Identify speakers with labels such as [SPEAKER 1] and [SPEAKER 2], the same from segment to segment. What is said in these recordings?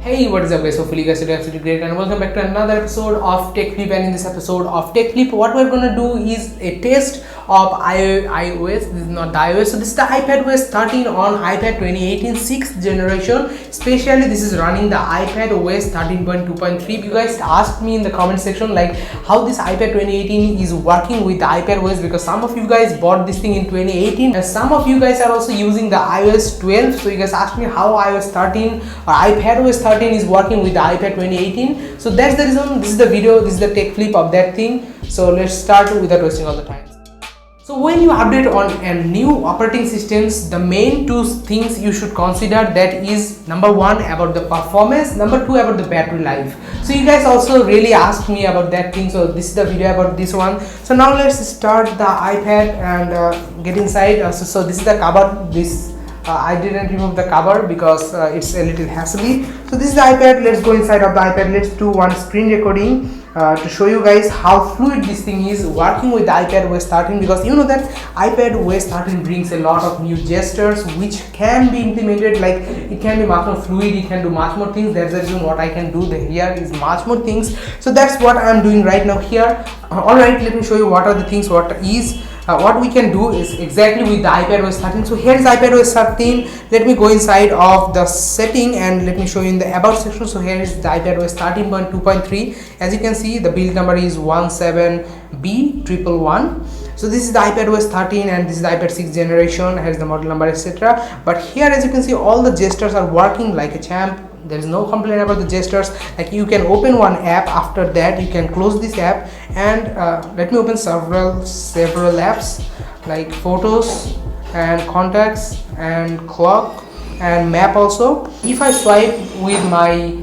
[SPEAKER 1] Hey, what is up guys? Hopefully you guys are absolutely great and welcome back to another episode of TechFlip. And in this episode of TechFlip, what we're gonna do is a test of iOS. This is not the iOS, so this is the iPadOS 13 on iPad 2018 6th generation. Especially this is running the iPadOS 13.2.3. You guys asked me in the comment section like how this iPad 2018 is working with the iPadOS, because some of you guys bought this thing in 2018 and some of you guys are also using the iOS 12. So you guys asked me how iOS 13 or iPadOS 13 is working with the iPad 2018. So that's the reason this is the video, this is the tech flip of that thing. So let's start without wasting all the time. So when you update on a new operating systems, the main two things you should consider, that is number one about the performance, number two about the battery life. So you guys also really asked me about that thing, so this is the video about this one. So now let's start the iPad and get inside. So this is the cover. This I didn't remove the cover because it's a little hassly. So this is the iPad. Let's go inside of the iPad. Let's do one screen recording to show you guys how fluid this thing is working with the iPadOS 13, because you know that iPadOS 13 brings a lot of new gestures which can be implemented, like it can be much more fluid, it can do much more things. That's the reason what I can do here is much more things. So that's what I'm doing right now here. Alright, let me show you what are the things, what we can do is exactly with the iPadOS 13. So here is iPadOS 13. Let me go inside of the setting and let me show you in the about section. So here is the iPadOS 13.2.3. As you can see, the build number is 17B111. so this is the iPadOS 13 and this is the iPad 6th generation. Here's the model number, etc. But here, as you can see, all the gestures are working like a champ. There is no complaint about the gestures. Like you can open one app, after that you can close this app, and let me open several apps like photos and contacts and clock and map also. If I swipe with my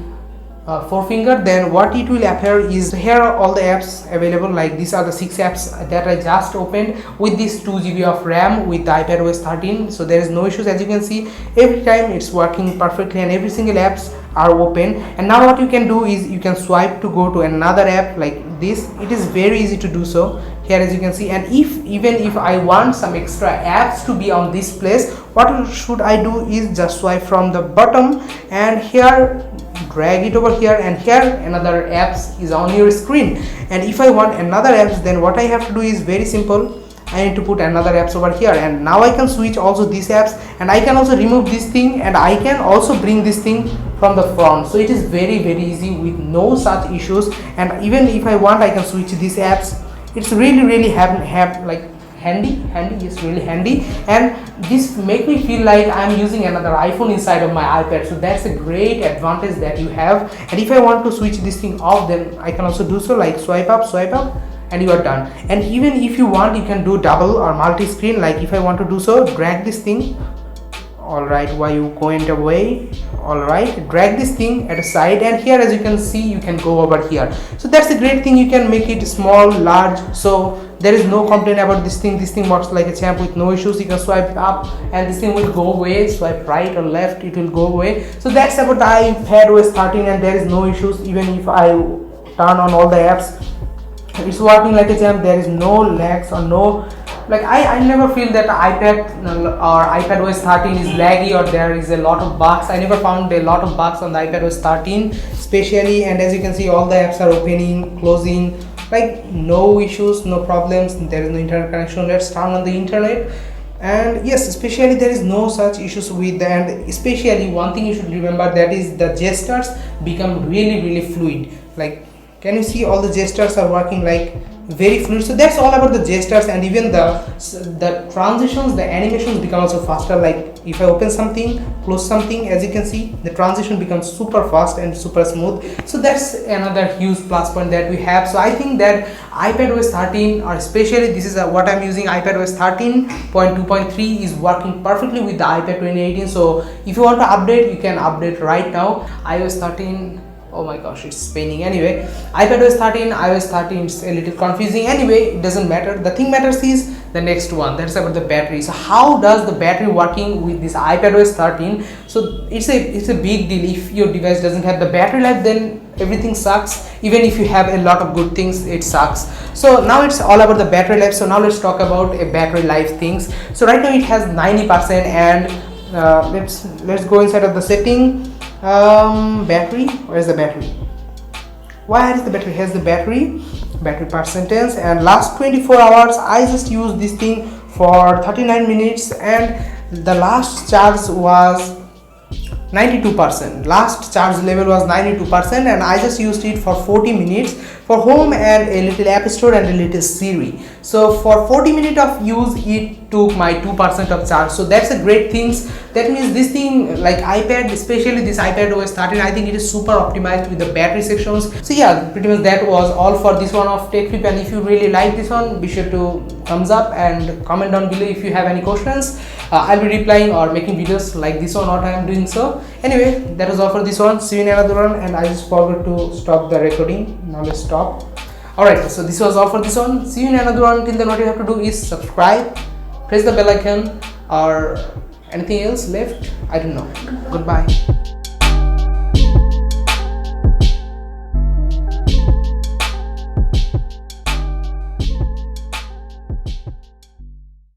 [SPEAKER 1] forefinger, then what it will appear is here are all the apps available. Like these are the 6 apps that I just opened with this 2 GB of RAM with the iPadOS 13. So there is no issues. As you can see, every time it's working perfectly and every single apps are open. And now what you can do is you can swipe to go to another app like this. It is very easy to do so here, as you can see. And even if I want some extra apps to be on this place, what should I do is just swipe from the bottom and here drag it over here, and here another apps is on your screen. And if I want another apps, then what I have to do is very simple. I need to put another apps over here, and now I can switch also these apps, and I can also remove this thing, and I can also bring this thing from the front. So it is very easy with no such issues. And even if I want, I can switch these apps. It's really handy. It's really handy, and this make me feel like I'm using another iPhone inside of my iPad. So that's a great advantage that you have. And if I want to switch this thing off, then I can also do so, like swipe up, and you are done. And even if you want, you can do double or multi-screen. Like if I want to do so, drag this thing. Alright, while you going away, alright, drag this thing at a side, and here, as you can see, you can go over here. So that's a great thing. You can make it small, large, so there is no complaint about this thing. This thing works like a champ with no issues. You can swipe up and this thing will go away, swipe right or left, it will go away. So that's about the iPadOS 13, and there is no issues. Even if I turn on all the apps, it's working like a champ. There is no lags or no, like I never feel that iPad or iPadOS 13 is laggy or there is a lot of bugs. I never found a lot of bugs on the iPadOS 13 especially. And as you can see, all the apps are opening, closing, like no issues, no problems. There is no internet connection. Let's turn on the internet, and yes, especially there is no such issues with that. And especially one thing you should remember, that is the gestures become really fluid. Like, can you see all the gestures are working like very fluid? So that's all about the gestures. And even the transitions, the animations become also faster. Like if I open something, close something, as you can see, the transition becomes super fast and super smooth. So that's another huge plus point that we have. So I think that iPadOS 13, or especially this is what I'm using, iPadOS 13.2.3 is working perfectly with the iPad 2018. So if you want to update, you can update right now. iOS 13, oh my gosh, it's spinning. Anyway, iPadOS 13, iOS 13, it's a little confusing. Anyway, it doesn't matter. The thing matters is the next one, that's about the battery. So how does the battery working with this iPadOS 13? So it's a big deal. If your device doesn't have the battery life, then everything sucks. Even if you have a lot of good things, it sucks. So now it's all about the battery life. So now let's talk about a battery life things. So right now it has 90%, and let's go inside of the setting. Battery, where's the battery? Why is the battery? Has the battery percentage, and last 24 hours I just used this thing for 39 minutes and the last charge was 92%. Last charge level was 92% and I just used it for 40 minutes for home and a little app store and a little Siri. So for 40 minutes of use it took my 2% of charge. So that's a great things. That means this thing like iPad, especially this iPadOS 13, I think it is super optimized with the battery sections. So yeah, pretty much that was all for this one of TechFlip, and if you really like this one, be sure to thumbs up and comment down below if you have any questions. I'll be replying or making videos like this one what I am doing. So anyway, that was all for this one. See you in another one, and I just forgot to stop the recording. Now let's stop. Alright, so this was all for this one. See you in another one. Till then what you have to do is subscribe, press the bell icon, or anything else left, I don't know. Goodbye.